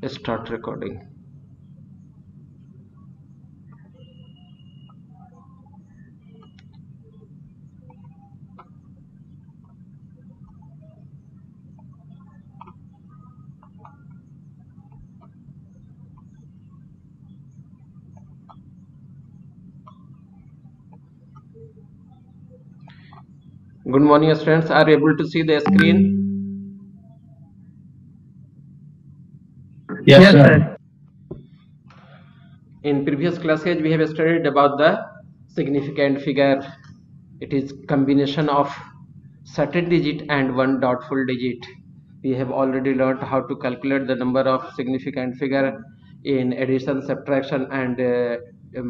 Start recording. Good morning, students. Are you able to see the screen? Yes, sir. In previous classes, we have studied about the significant figure. It is combination of certain digit and one doubtful digit. We have already learned how to calculate the number of significant figure in addition, subtraction, and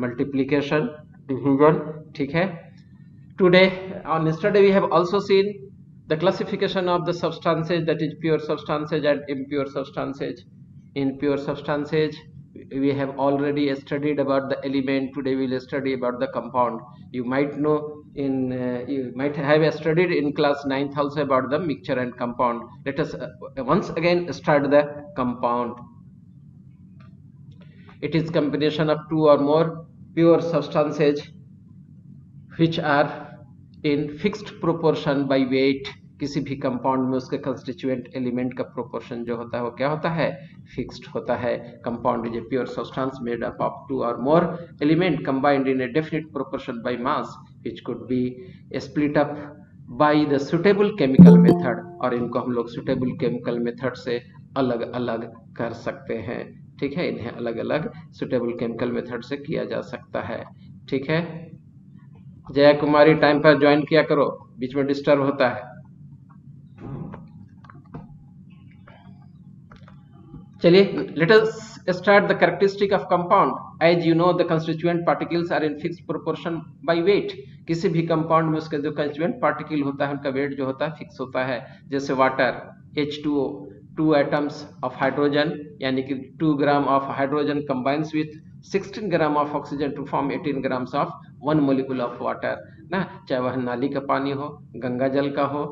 multiplication, division. ठीक है? Today, on yesterday, we have also seen the classification of the substances, that is pure substances and impure substances. In pure substances, we have already studied about the element. Today we will study about the compound. You might know you might have studied in class 9th also about the mixture and compound. Let us once again start the compound. It is combination of two or more pure substances which are in fixed proportion by weight. किसी भी compound में उसके constituent element का proportion जो होता है वो क्या होता है, फिक्स्ड होता है. Compound is a pure substance made up of two और more element combined in a definite proportion by mass which could be split up by the suitable chemical method. और इनको हम लोग सुटेबल केमिकल मेथड से अलग अलग कर सकते हैं. ठीक है, इन्हें अलग अलग सुटेबल केमिकल मेथड से किया जा सकता है. ठीक है, जया कुमारी टाइम पर ज्वाइन किया करो, बीच में डिस्टर्ब होता है. चलिए, let us start the characteristic of compound. As you know the constituent particles are in fixed proportion by weight. किसी भी कंपाउंड में उसका जो कंस्टिट्यूएंट पार्टिकल होता है उनका वेट जो होता है फिक्स होता है. जैसे water H2O, 2 atoms of hydrogen, यानी कि 2 gram of hydrogen combines with 16 gram of oxygen to form 18 grams of 1 molecule of water ना. चाहे वह नाली का पानी हो, गंगा जल का हो,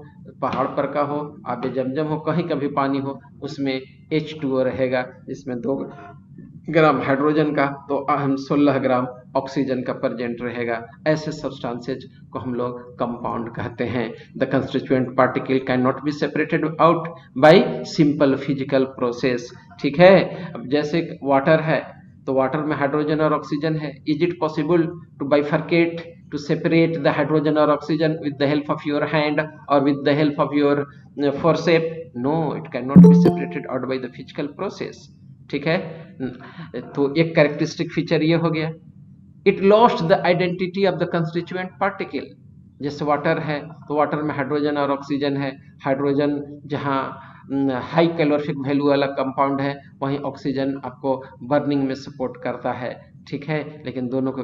पहाड़ पर का हो, आबे जमजम हो, कहीं का भी पानी हो, उसमें H2O रहेगा, जिसमें 2 ग्राम हाइड्रोजन का तो 16 ग्राम ऑक्सीजन का प्रेजेंट रहेगा. ऐसे सब्सटेंसेज को हम लोग कंपाउंड कहते हैं. The constituent particle can not B separated out bye simple physical process. ठीक है, अब जैसे वाटर है तो वाटर में हाइड्रोजन और ऑक्सीजन है. Is it possible to bifurcate, to separate the hydrogen or oxygen with the help of your hand or with the help of your forceps? No, it cannot be separated out by the physical process. ठीक है, तो एक characteristic feature ये हो गया. It lost the identity of the constituent particle. जैसे water है तो वाटर में हाइड्रोजन और ऑक्सीजन है. हाइड्रोजन जहाँ हाई कैलोरिफिक वैल्यू वाला कंपाउंड है, वहीं ऑक्सीजन आपको बर्निंग में सपोर्ट करता है. ठीक है, लेकिन दोनों को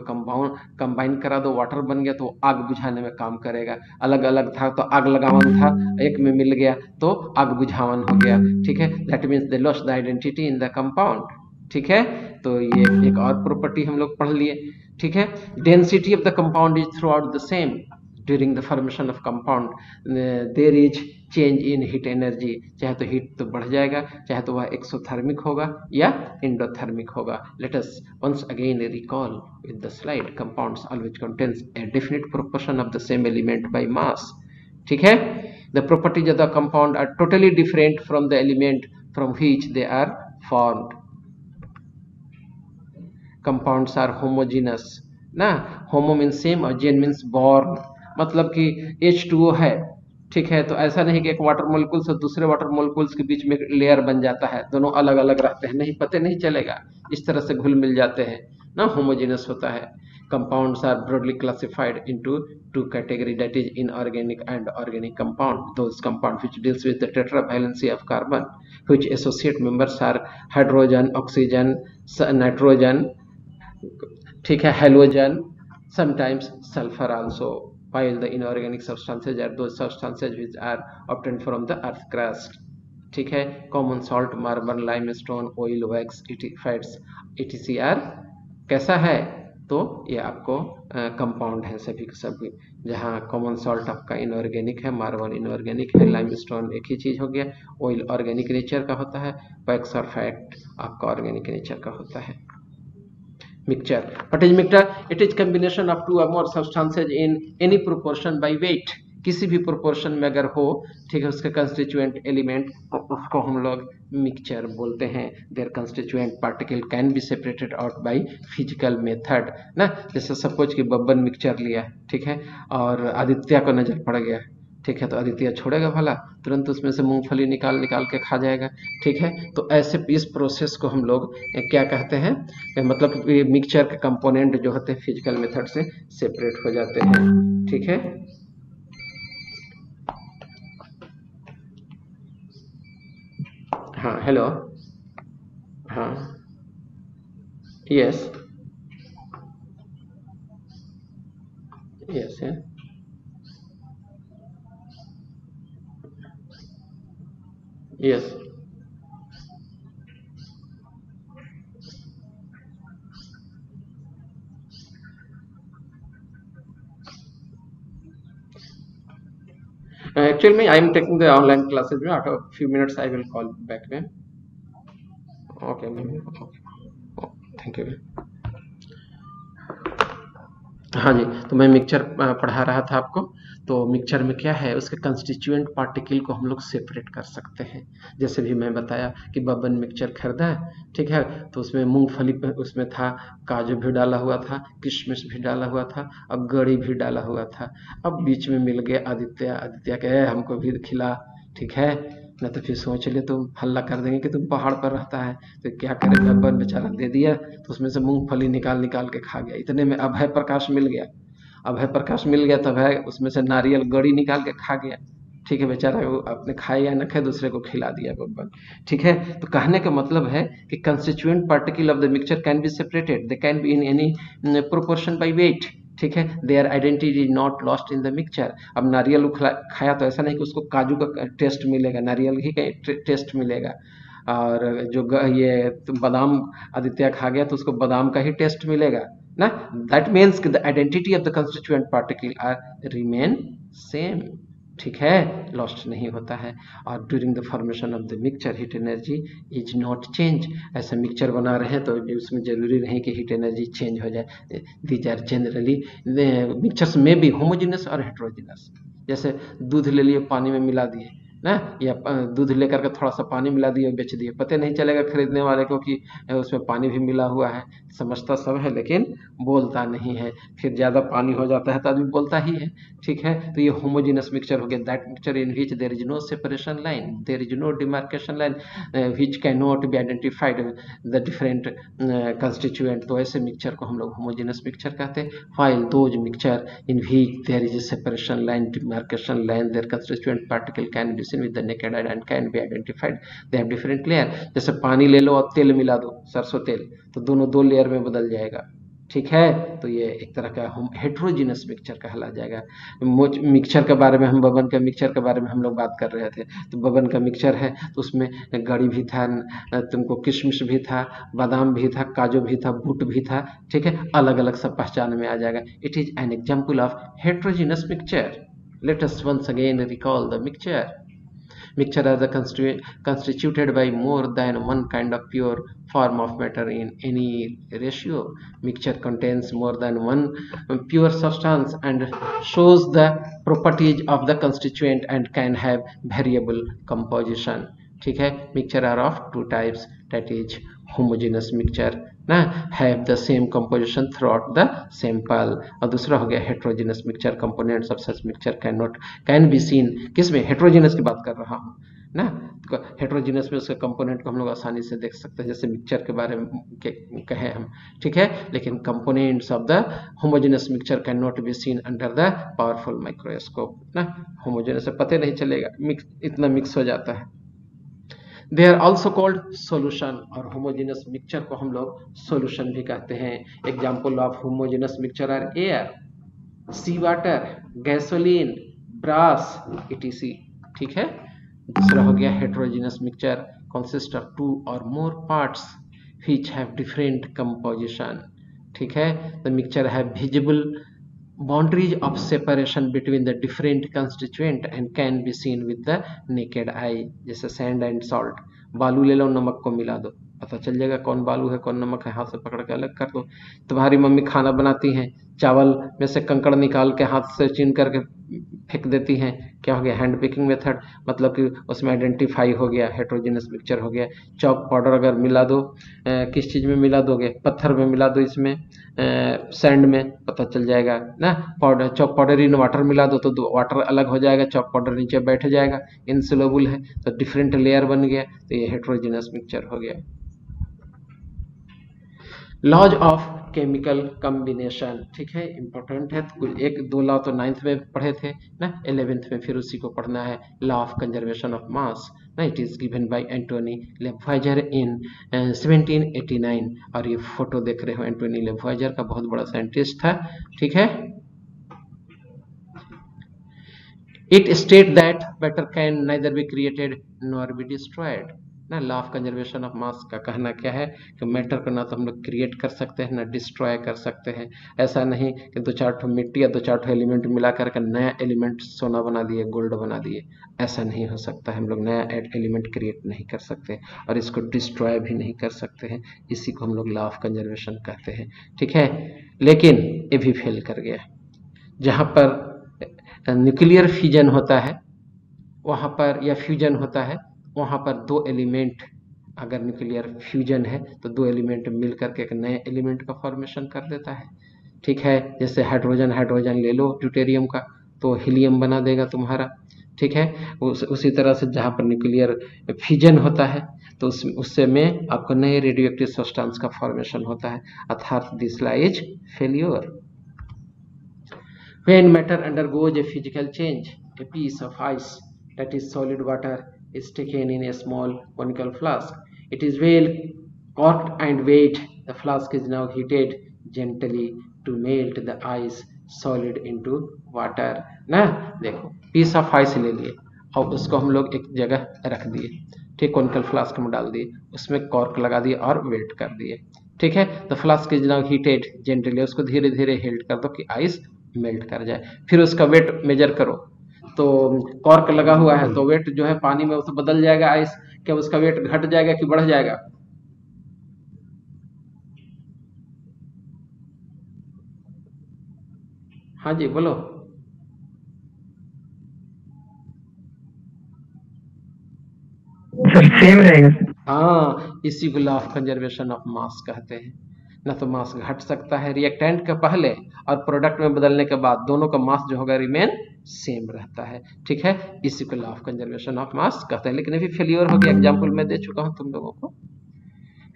कंबाइन करा दो, वाटर बन गया तो आग बुझाने में काम करेगा. अलग अलग था तो आग लगावन था, एक में मिल गया तो आग बुझावन हो गया. ठीक है, that means they lost the identity in the compound. ठीक है, तो ये एक और प्रॉपर्टी हम लोग पढ़ लिए. ठीक है, density of the compound is throughout the same. During the formation of compound there is change in heat energy. चाहे तो हीट तो बढ़ जाएगा, चाहे तो वह एक्सोथर्मिक होगा या एंडोथर्मिक होगा. Let us once again recall with the slide. Compounds always contains a definite proportion of the same element by mass. ठीक है, the properties of the compound are totally different from the element from which they are formed. Compounds are homogeneous ना. homo means same और gen means born. मतलब कि H2O है, ठीक है, तो ऐसा नहीं कि एक वाटर मोलिक्यूल से दूसरे वाटर मोलिक्यूल्स के बीच में एक लेयर बन जाता है, दोनों अलग अलग रहते हैं, नहीं, पता नहीं चलेगा. इस तरह से घुल मिल जाते हैं ना, होमोजेनस होता है. Compounds are broadly classified into two categories, that is inorganic and organic compound. Those compounds which deals with the tetravalency of carbon, which associate members are hydrogen, oxygen, nitrogen, ठीक है, halogen, sometimes sulfur also. While the inorganic substances are those substances which are obtained from the earth crust. ठीक है, common salt, marble, limestone, oil, wax, fats, etc. कैसा है, तो ये आपको compound है सभी के सभी। जहाँ कॉमन सॉल्ट आपका इनऑर्गेनिक है, मार्बल इनऑर्गेनिक है, लाइमस्टोन एक ही चीज हो गया, ऑयल ऑर्गेनिक नेचर का होता है, वैक्स और फैट आपका ऑर्गेनिक नेचर का होता है। Mixture. What is mixture? It is combination of two or more substances in any proportion by weight. किसी भी प्रोपोर्शन में अगर हो, ठीक है, उसके कंस्टिट्यूएंट एलिमेंट, उसको हम लोग मिक्सचर बोलते हैं। Their constituent particle can be separated out by physical method ना। जैसे सपोज कि बब्बन मिक्सचर लिया, ठीक है, और आदित्य को नजर पड़ गया, ठीक है, तो आदित्य छोड़ेगा भला, तुरंत उसमें से मूंगफली निकाल निकाल के खा जाएगा, ठीक है। तो ऐसे इस प्रोसेस को हम लोग क्या कहते हैं, मतलब मिक्सचर के कंपोनेंट जो होते हैं फिजिकल मेथड से सेपरेट हो जाते हैं, ठीक है। हाँ हेलो, हाँ यस यस है yes. Actually, I am taking the online classes. After a few minutes, I will call back. Ma'am. Okay, ma'am. Okay. Oh, thank you. हाँ जी, तो मैं मिक्सचर पढ़ा रहा था आपको। तो मिक्सचर में क्या है, उसके कंस्टिट्यूएंट पार्टिकल को हम लोग सेपरेट कर सकते हैं। जैसे भी मैं बताया कि बबन मिक्सचर खरीदा है, ठीक है, तो उसमें मूंगफली उसमें था, काजू भी डाला हुआ था, किशमिश भी डाला हुआ था, अब गड़ी भी डाला हुआ था। अब बीच में मिल गया आदित्य, आदित्य कहे हमको भी खिला, ठीक है, न तो फिर सोच ले तुम हल्ला कर देंगे कि तुम पहाड़ पर रहता है, तो क्या करे, बब्बन बेचारा दे दिया, तो उसमें से मूंगफली निकाल निकाल के खा गया। इतने में अभय प्रकाश मिल गया, अभय प्रकाश मिल गया, तब है उसमें से नारियल गड़ी निकाल के खा गया, ठीक है, बेचारा वो अपने खाए या न खाए दूसरे को खिला दिया बब्बन, ठीक है। तो कहने का मतलब है कि constituent particle of the mixture can be separated, they can be in any proportion by wait, ठीक है। Their identity is not lost in the mixture. अब नारियल खाया तो ऐसा नहीं कि उसको काजू का टेस्ट मिलेगा, नारियल ही का टेस्ट मिलेगा। और जो ये बादाम आदित्य खा गया तो उसको बादाम का ही टेस्ट मिलेगा ना। That means the identity of the constituent particle are remain same, ठीक है, लॉस्ट नहीं होता है। और during the formation of the mixture heat energy is not change. ऐसा मिक्सचर बना रहे हैं तो उसमें जरूरी नहीं कि हीट एनर्जी चेंज हो जाए। दीज आर जनरली मिक्सचर्स में भी होमोजेनस और हेट्रोजेनस। जैसे दूध ले लिए पानी में मिला दिए ना, या दूध लेकर के थोड़ा सा पानी मिला दिए बेच दिए, पता नहीं चलेगा खरीदने वाले को कि उसमें पानी भी मिला हुआ है। समझता सब है लेकिन बोलता नहीं है, फिर ज्यादा पानी हो जाता है तो आदमी बोलता ही है, ठीक है। तो ये होमोजेनस मिक्सचर हो गया, that mixture in which there is no separation line, there is no demarcation line which can not be identified the different constituent. तो ऐसे मिक्सचर को हम लोग होमोजेनस मिक्सचर कहते हैं। while those mixture in which there is a separation line, demarcation line, their constituent particle can be seen with the naked eye and can be identified, they have different layer। जैसे पानी ले लो और तेल मिला दो, सरसों तेल, तो दोनों दो लेयर में बदल जाएगा, ठीक है। तो ये एक तरह का हेट्रोजीनस मिक्सचर कहला जाएगा। मिक्सचर के बारे में हम बबन के मिक्सचर के बारे में हम लोग बात कर रहे थे। तो बबन का मिक्सचर है तो उसमें गड़ी भी था, तुमको किशमिश भी था, बादाम भी था, काजू भी था, बूट भी था, ठीक है, अलग अलग सब पहचान में आ जाएगा। It is an example of heterogeneous mixture. Let us once again recall the mixture. Mixture are constituted by more than one kind of pure form of matter in any ratio. Mixture contains more than one pure substance and shows the properties of the constituent and can have variable composition. ठीक है, mixture are of two types, that is homogeneous mixture ना, have the same composition throughout the sample, और दूसरा हो गया heterogeneous mixture, components of such mixture can be seen। किसमें, heterogeneous की बात कर रहा हूँ ना। हेट्रोजीनियस में उसके कंपोनेंट को हम लोग आसानी से देख सकते हैं, जैसे मिक्सचर के बारे में कहे हम, ठीक है। लेकिन components of the homogeneous mixture can not be seen under the powerful microscope ना। होमोजेनस से पता नहीं चलेगा, इतना मिक्स हो जाता है। They are also called solution, और होमोजेनस मिक्सचर को हम लोग सोल्यूशन भी कहते हैं। Example of homogeneous mixture are air, sea water, gasoline, brass etc, ठीक है। दूसरा हो गया heterogeneous mixture consist of two और more parts which have different composition, ठीक है। द मिक्सचर है visible boundaries of separation between the different constituent and can be seen with the naked eye। जैसे सैंड एंड सॉल्ट, बालू ले लो, नमक को मिला दो, पता चल जाएगा कौन बालू है कौन नमक है, हाथ से पकड़ के अलग कर दो। तुम्हारी मम्मी खाना बनाती हैं, चावल में से कंकड़ निकाल के हाथ से चीन करके फेंक देती हैं, क्या हो गया, हैंड पिकिंग मेथड, मतलब कि उसमें आइडेंटिफाई हो गया, हेट्रोजेनस मिक्सचर हो गया। चॉक पाउडर अगर मिला दो, किस चीज़ में मिला दोगे, पत्थर में मिला दो, इसमें सैंड में, पता चल जाएगा ना। Powder, chalk powder in water मिला दो तो वाटर अलग हो जाएगा, चॉक पाउडर नीचे बैठ जाएगा, इनसोल्युबल है तो डिफरेंट लेयर बन गया, तो ये हेट्रोजेनस मिक्सचर हो गया। लॉज ऑफ केमिकल कॉम्बिनेशन, ठीक है, इंपॉर्टेंट है। कुछ एक दो लॉ तो 9th में पढ़े थे ना, 11th में फिर उसी को पढ़ना है। Law of conservation of mass ना, it is given by Antoine Lavoisier in 1789। और ये फोटो देख रहे हो, एंटोनी लेफ्वाइजर का, बहुत बड़ा साइंटिस्ट था, ठीक है। It state that matter can neither be created nor be destroyed ना। Law of conservation of mass का कहना क्या है कि मैटर को ना तो हम लोग क्रिएट कर सकते हैं ना डिस्ट्रॉय कर सकते हैं। ऐसा नहीं कि दो चार ठो मिट्टी या दो चार ठो एलिमेंट मिला करके नया एलिमेंट सोना बना दिए, गोल्ड बना दिए, ऐसा नहीं हो सकता है। हम लोग नया एलिमेंट क्रिएट नहीं कर सकते और इसको डिस्ट्रॉय भी नहीं कर सकते हैं, इसी को हम लोग लॉ ऑफ कंजर्वेशन कहते हैं, ठीक है। लेकिन ये भी फेल कर गया। जहाँ पर न्यूक्लियर फ्यूजन होता है वहाँ पर, या फ्यूजन होता है वहाँ पर, दो एलिमेंट, अगर न्यूक्लियर फ्यूजन है तो दो एलिमेंट मिल करके एक नए एलिमेंट का फॉर्मेशन कर देता है, ठीक है। जैसे हाइड्रोजन, हाइड्रोजन ले लो ड्यूटेरियम का तो हीलियम बना देगा तुम्हारा, ठीक है। उसी तरह से जहाँ पर न्यूक्लियर फ्यूजन होता है तो उससे में आपको नए रेडियो एक्टिव सब्सटेंस का फॉर्मेशन होता है, अर्थात this law is failure. When matter undergoes a physical change, a piece of ice, that is solid water, is taken in a small conical flask. It is well corked and weighed. The flask is now heated gently to melt the ice solid into water. ना देखो, piece of ice ले लिए और उसको हम लोग एक जगह रख दिए, ठीक, कॉनिकल फ्लास्क में डाल दिए, उसमें कॉर्क लगा दिए और वेट कर दिए, ठीक है। तो flask is now heated gently, उसको धीरे धीरे हीट कर दो कि आइस मेल्ट कर जाए। फिर उसका वेट मेजर करो, तो कॉर्क लगा हुआ है तो वेट जो है पानी में तो बदल जाएगा आइस, क्या उसका वेट घट जाएगा कि बढ़ जाएगा? हाँ जी बोलो। सर सेम रहेगा। हाँ, इसी को लॉ ऑफ कंजर्वेशन ऑफ मास कहते हैं। ना तो मास घट सकता है रिएक्टेंट के पहले और प्रोडक्ट में बदलने के बाद, दोनों का मास जो होगा रिमेन सेम रहता है, ठीक है। इसी को लॉ ऑफ कंजर्वेशन ऑफ मास कहते हैं। लेकिन अभी फेलियर हो गया, एग्जाम्पल मैं दे चुका हूं तुम लोगों को।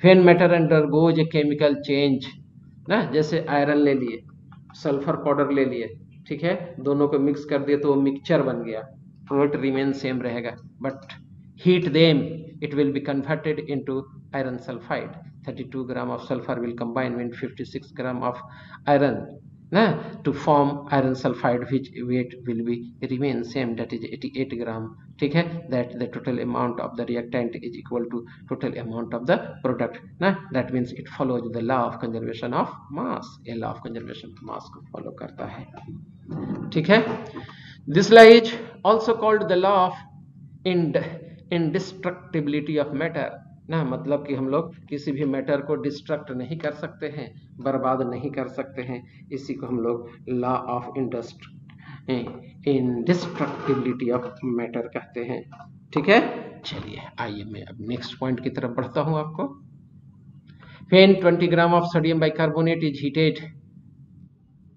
When matter undergoes a chemical change ना, जैसे आयरन ले लिए, सल्फर पाउडर ले लिए, ठीक है, दोनों को मिक्स कर दिए तो वो मिक्सचर बन गया, प्रोडक्ट रिमेन सेम रहेगा, but heat them, it will be converted into iron sulfide. 32 gram of sulfur will combine with 56 gram of iron na, to form iron sulfide, which weight will be remain same, that is 88 gram, ठीक है। that the total amount of the reactant is equal to total amount of the product na, that means it follows the law of conservation of mass, ये law of conservation of mass को follow करता है, ठीक है। this law is also called the law of indestructibility of matter ना, मतलब कि हम लोग किसी भी मैटर को डिस्ट्रक्ट नहीं कर सकते हैं, बर्बाद नहीं कर सकते हैं, इसी को हम लोग लॉ ऑफ इंडिस्ट्रक्टिबिलिटी ऑफ मैटर कहते हैं, ठीक है। चलिए आइए मैं अब नेक्स्ट पॉइंट की तरफ बढ़ता हूं आपको। When 20 gram of sodium bicarbonate is heated,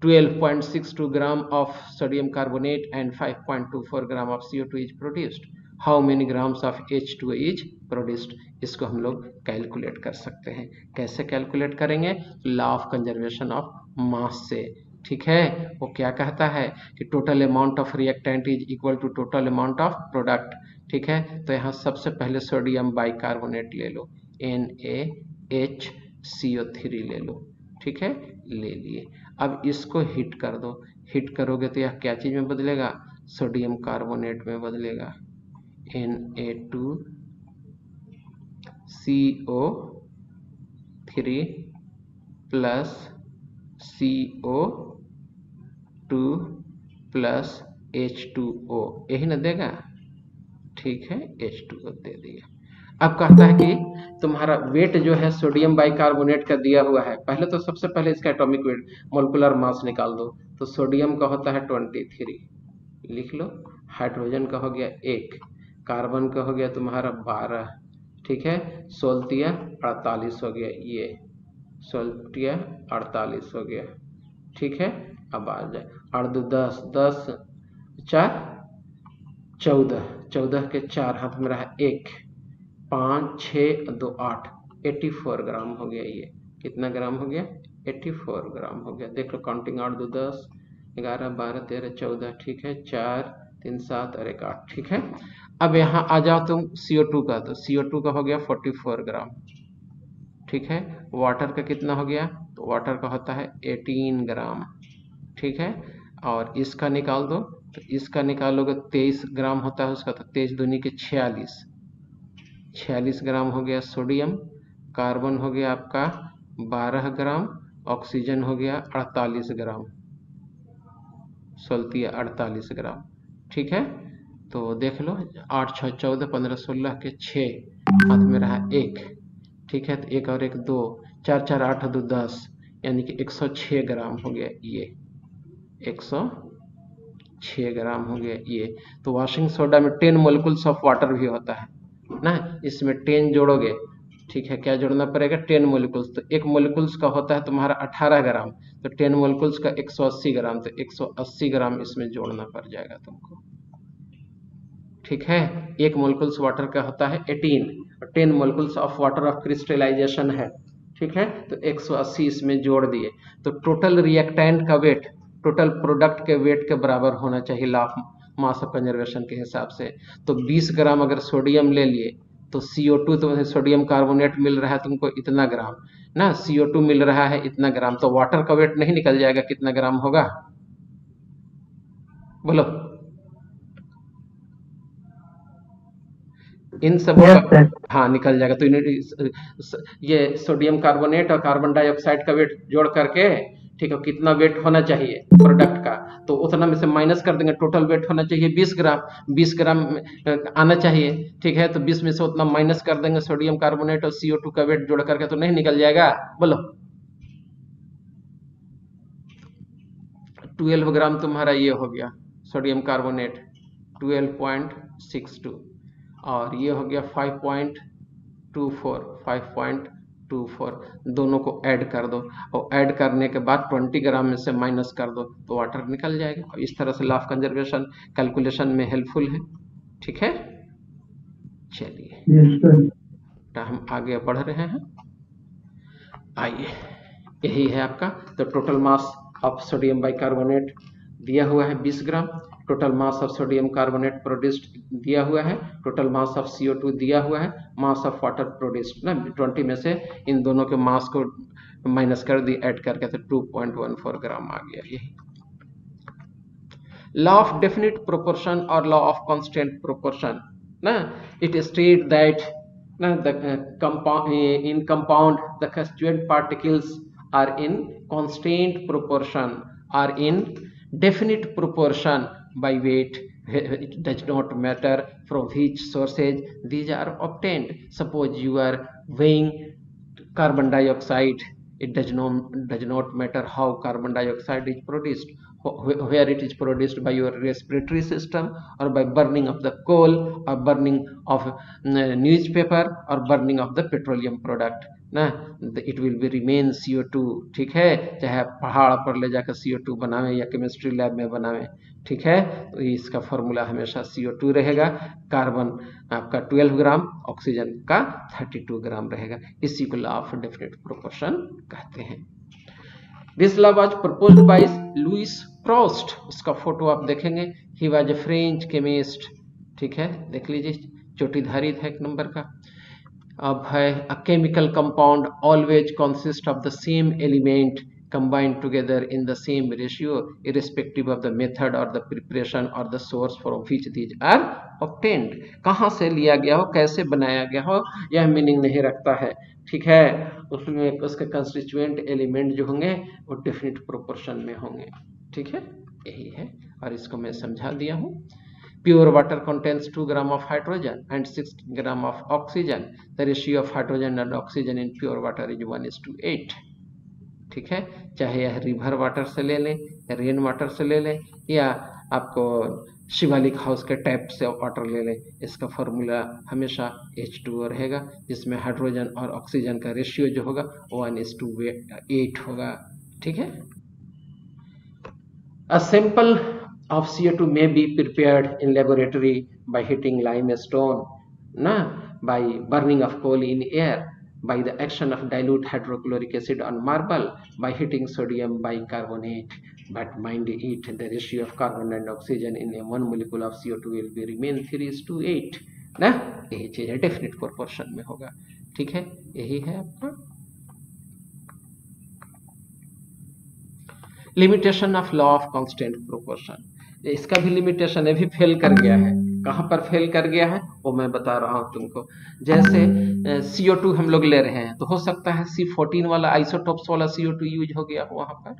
12.62 gram of sodium carbonate and 5.24 gram of CO2 is produced. How many grams of H2O is produced? इसको हम लोग कैलकुलेट कर सकते हैं। कैसे कैलकुलेट करेंगे? Law of conservation of mass से, ठीक है। वो क्या कहता है कि total amount of reactant is equal to total amount of product, ठीक है। तो यहाँ सबसे पहले सोडियम बाइकार्बोनेट ले लो, NaHCO3 ले लो, ठीक है, ले लिए। अब इसको हिट कर दो, हिट करोगे तो यह क्या चीज में बदलेगा? सोडियम कार्बोनेट में बदलेगा, Na2CO3 plus CO2 plus H2O, यही ना देगा, ठीक है, H2O दे दिया। अब कहता है कि तुम्हारा वेट जो है सोडियम बाइकार्बोनेट का दिया हुआ है, पहले तो सबसे पहले इसका एटॉमिक वेट मोलिकुलर मास निकाल दो। तो सोडियम का होता है 23, लिख लो। हाइड्रोजन का हो गया 1, कार्बन का हो गया तुम्हारा 12, ठीक है, सोल्टिया 48 हो गया, ये सोल्टिया 48 हो गया, ठीक है। अब आ जाए 8 2 10, 10 4 14, 14 के 4 हाथ में रहा 1, 5 6 2 8, 84 ग्राम हो गया। ये कितना ग्राम हो गया? 84 ग्राम हो गया। देख लो काउंटिंग 8 2 10, 11 12 13 14, ठीक है, 4 3 7 और 1 8, ठीक है। अब यहाँ आ जाओ तुम CO2 का, तो CO2 का हो गया 44 ग्राम, ठीक है। वाटर का कितना हो गया? तो वाटर का होता है 18 ग्राम, ठीक है। और इसका निकाल दो, तो इसका निकालोगे 23 ग्राम होता है उसका, तो 23 दूनी के 46 ग्राम हो गया सोडियम। कार्बन हो गया आपका 12 ग्राम, ऑक्सीजन हो गया 48 ग्राम, सोल्टिया 48 ग्राम, ठीक है। तो देख लो 8 6 14 15 16 के 6 हाथ में रहा 1, ठीक है। तो 1 और 1 2, 4 4 8 2 10, यानी कि 106 ग्राम हो गया ये, 106 ग्राम हो गया ये। तो वॉशिंग सोडा में 10 मोलिकुल्स ऑफ वाटर भी होता है ना, इसमें 10 जोड़ोगे, ठीक है। क्या जोड़ना पड़ेगा? 10 मोलिकुल्स। तो एक मोलिकुल्स का होता है तुम्हारा 18 ग्राम, तो 10 मोलिकुल्स का 180 ग्राम, तो 180 ग्राम इसमें जोड़ना पड़ जाएगा तुमको, ठीक है। एक मोलिकुल्स वाटर का होता है 18, और 10 molecules of water of crystallization है, ठीक है। तो 180 इसमें जोड़ दिए। तो टोटल रिएक्टेंट का वेट टोटल प्रोडक्ट के वेट के बराबर होना चाहिए law of mass of conservation के हिसाब से। तो 20 ग्राम अगर सोडियम ले लिए, तो CO2 तो सोडियम कार्बोनेट मिल रहा है तुमको इतना ग्राम ना, CO2 मिल रहा है इतना ग्राम, तो वाटर का वेट नहीं निकल जाएगा कितना ग्राम होगा? बोलो। इन सब का हाँ निकल जाएगा। तो ये सोडियम कार्बोनेट और कार्बन डाइऑक्साइड का वेट जोड़ करके, ठीक है, कितना वेट होना चाहिए प्रोडक्ट का, तो उतना में से माइनस कर देंगे। टोटल वेट होना चाहिए 20 ग्राम, 20 ग्राम आना चाहिए, ठीक है। तो 20 में से उतना माइनस कर देंगे सोडियम कार्बोनेट और CO2 का वेट जोड़ करके, तो नहीं निकल जाएगा? बोलो। 12 ग्राम तुम्हारा ये हो गया सोडियम कार्बोनेट, 12.62, और ये हो गया 5.24, दोनों को ऐड कर दो, और ऐड करने के बाद 20 ग्राम में से माइनस कर दो, तो वाटर निकल जाएगा। और इस तरह से लॉ ऑफ कंजर्वेशन कैलकुलेशन में हेल्पफुल है, ठीक है। चलिए तो हम आगे बढ़ रहे हैं, आइए, यही है आपका। तो total mass of sodium bicarbonate दिया हुआ है 20 gram, total mass of sodium carbonate produced दिया हुआ है, टोटल मास ऑफ CO2 दिया हुआ है, मास ऑफ वाटर प्रोड्यूस्ड ना 20 में से इन दोनों के मास को माइनस कर दी ऐड करके, तो 2.14 ग्राम आ गया। यही लॉ ऑफ डेफिनिट प्रोपोर्शन और लॉ ऑफ कांस्टेंट प्रोपोर्शन ना, it state that in compound the constituent particles are in constant proportion, are in definite proportion by weight. It does not matter from which sources these are obtained. Suppose you are weighing carbon dioxide, it does not matter how carbon dioxide is produced, where it is produced by your respiratory system, or by burning of the coal, or burning of newspaper, or burning of the petroleum product ना, it will be remain CO2, ठीक है। चाहे पहाड़ पर ले जाकर CO2 बनावे या केमिस्ट्री लैब में बनावे, ठीक है। तो इसका फॉर्मूला हमेशा CO2 रहेगा, कार्बन आपका 12 ग्राम, ऑक्सीजन का 32 ग्राम रहेगा। इसी को लॉ ऑफ डेफिनिट प्रोपोर्शन कहते हैं। This law was proposed by Louis Proust, उसका फोटो आप देखेंगे, he was a French chemist, ठीक है, देख लीजिए, चोटीधारी था 1 नंबर का। अब है, a chemical compound always consist of the same element combined together in the same ratio irrespective of the method or the preparation or the source from which these are obtained। कहाँ से लिया गया हो, कैसे बनाया गया हो, यह मीनिंग नहीं रखता है, ठीक है। उसमें उसके कंस्टिट्यूएंट एलिमेंट जो होंगे वो डेफिनेट प्रोपोर्शन में होंगे, ठीक है, यही है। और इसको मैं समझा दिया हूँ। Pure water contains 2 grams of hydrogen and 6 grams of oxygen. The ratio of hydrogen and oxygen in pure water is 1:8, ठीक है। चाहे यह रिवर वाटर से ले लें, रेन वाटर से ले लें, या आपको शिवालिक हाउस के टैप से वाटर ले लें, इसका फॉर्मूला हमेशा H2O रहेगा, जिसमें हाइड्रोजन और ऑक्सीजन का रेशियो जो होगा 1:8 होगा, ठीक है। A sample of CO2 may be prepared in laboratory by heating limestone, by burning of coal in air, by the action of dilute hydrochloric acid on marble, by heating sodium bicarbonate. But mind it, the ratio of carbon and oxygen in a 1 molecule of CO2 will be remain 3:8, ना, यही चीज है, definite proportion में होगा, ठीक है, यही है आपका। Limitation of law of constant proportion, इसका भी लिमिटेशन है, भी फेल कर गया है। कहां पर फेल कर गया है वो मैं बता रहा हूं तुमको। जैसे CO2 हम लोग ले रहे हैं, तो हो सकता है C14 वाला आइसोटोप्स वाला CO2 यूज हो गया वहां पर,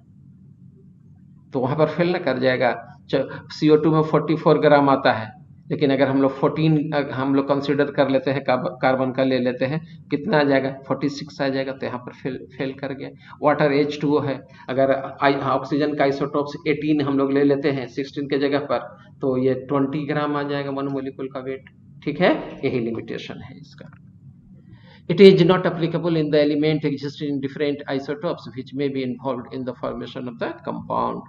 तो वहां पर फेल ना कर जाएगा। CO2 में 44 ग्राम आता है, लेकिन अगर हम लोग 14 हम लोग कंसिडर कर लेते हैं, कार्बन का ले लेते हैं, कितना आ जाएगा, 46 आ जाएगा, तो यहाँ पर फेल कर गया। वाटर H2O है, अगर ऑक्सीजन का आइसोटोप्स 18 हम लोग ले लेते हैं 16 के जगह पर, तो ये 20 ग्राम आ जाएगा 1 मोलिक्यूल का वेट, ठीक है, यही लिमिटेशन है इसका। It is not applicable in the element existing in different isotopes which may be involved in the formation of the compound,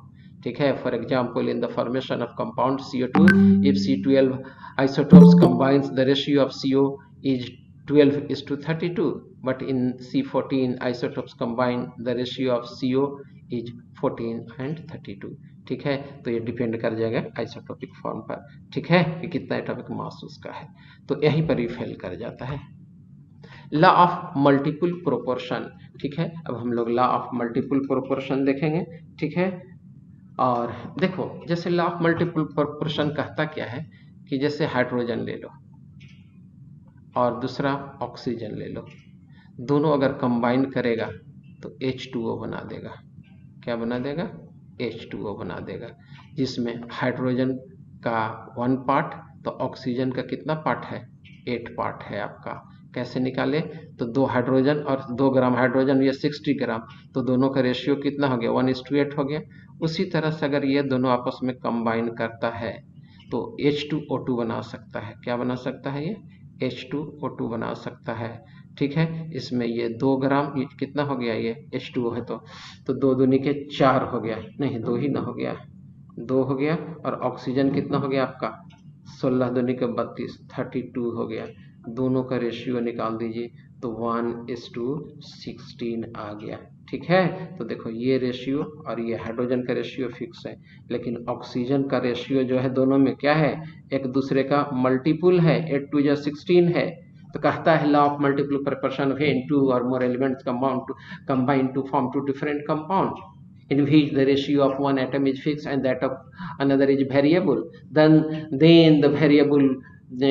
ठीक है। For example in the formation of compound CO2, if C12 isotopes combines the ratio of CO is 12:32, but in C14 isotopes combine the ratio of CO is 14:32, ठीक है। तो ये depend कर जाएगा isotopic form पर, ठीक है, कि कितना एटॉमिक मास उसका है, तो यहीं पर ही फेल कर जाता है। लॉ ऑफ मल्टीपल प्रोपोर्शन, ठीक है। अब हम लोग लॉ ऑफ मल्टीपल प्रोपोर्शन देखेंगे, ठीक है। और देखो, जैसे लॉ ऑफ मल्टीपल प्रोपोर्शन कहता क्या है कि जैसे हाइड्रोजन ले लो और दूसरा ऑक्सीजन ले लो, दोनों अगर कंबाइन करेगा तो H2O बना देगा। क्या बना देगा, H2O बना देगा, जिसमें हाइड्रोजन का 1 पार्ट, तो ऑक्सीजन का कितना पार्ट है, 8 पार्ट है आपका। कैसे निकाले, तो 2 हाइड्रोजन और 2 ग्राम हाइड्रोजन, ये 60 ग्राम, तो दोनों का रेशियो कितना हो गया, 1:8 हो गया। उसी तरह से अगर ये दोनों आपस में कंबाइन करता है तो H2O2 बना सकता है। क्या बना सकता है, ये H2O2 बना सकता है, ठीक है। इसमें ये 2 ग्राम, ये कितना हो गया, ये H2O है, तो 2 दूनी के 4 हो गया, नहीं 2 ही ना हो गया, 2 हो गया। और ऑक्सीजन कितना हो गया आपका, 16 दूनी के 32, 32 हो गया। दोनों का रेशियो निकाल दीजिए, तो 1:16 आ गया, ठीक है। तो देखो ये रेशियो और ये हाइड्रोजन का रेशियो फिक्स है, लेकिन ऑक्सीजन का रेशियो जो है दोनों में क्या है, एक दूसरे का मल्टीपुल है, 8 2 जा 16 है। तो कहता है law of multiple proportion when 2 or more elements combine to form 2 different compounds in which the ratio of one atom is fixed and that of another is variable, then the variable the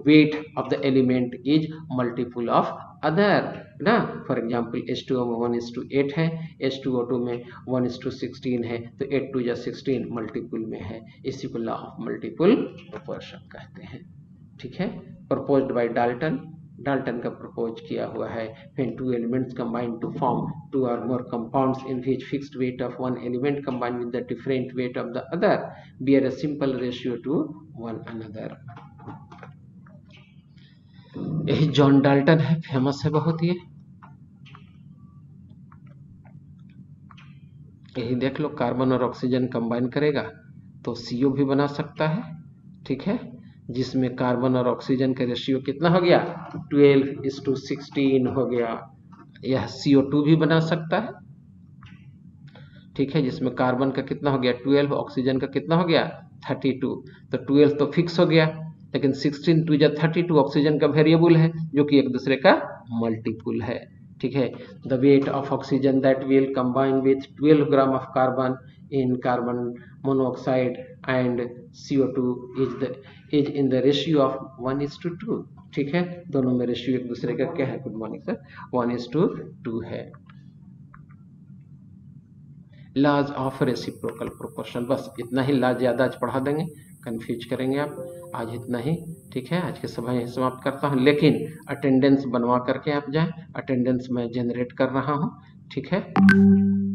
weight of the element is multiple of other, ना। For example H2O में 1:8 है, H2O2 में 1:16 है, तो 8 2 जा 16 multiple में है, इसी को लॉ ऑफ मल्टीपल प्रोपोर्शन कहते हैं, ठीक है। प्रपोज्ड बाय डाल्टन, डाल्टन का प्रपोज किया हुआ है। when 2 elements combine to form 2 or more compounds in which fixed weight of one element combined with the different weight of the other bear a simple ratio to one another। यही John Dalton है, famous है बहुत ये। यही देख लो, carbon और oxygen combine करेगा तो CO भी बना सकता है, ठीक है, जिसमें कार्बन और ऑक्सीजन का रेशियो कितना हो गया, 12:16 हो गया। यह CO2 भी बना सकता है, ठीक है, जिसमें कार्बन का कितना हो गया 12, ऑक्सीजन का कितना हो गया 32। तो 12 तो फिक्स हो गया, लेकिन 16 2 जा 32 ऑक्सीजन का वेरिएबल है, जो कि एक दूसरे का मल्टीपुल है, ठीक है, the weight of oxygen that will combine with 12 gram of carbon in carbon monoxide and CO2 is in the ratio of 1:2। ठीक है, दोनों में रेशियो एक दूसरे का क्या है? गुड मॉर्निंग सर, 1:2 है। लॉज ऑफ रेसिप्रोकल प्रोपोर्शन, बस इतना ही। लॉज ज्यादा आज पढ़ा देंगे, कंफ्यूज करेंगे आप। आज इतना ही, ठीक है। आज के सभा यहीं समाप्त करता हूँ, लेकिन अटेंडेंस बनवा करके आप जाएं। अटेंडेंस मैं जनरेट कर रहा हूँ, ठीक है।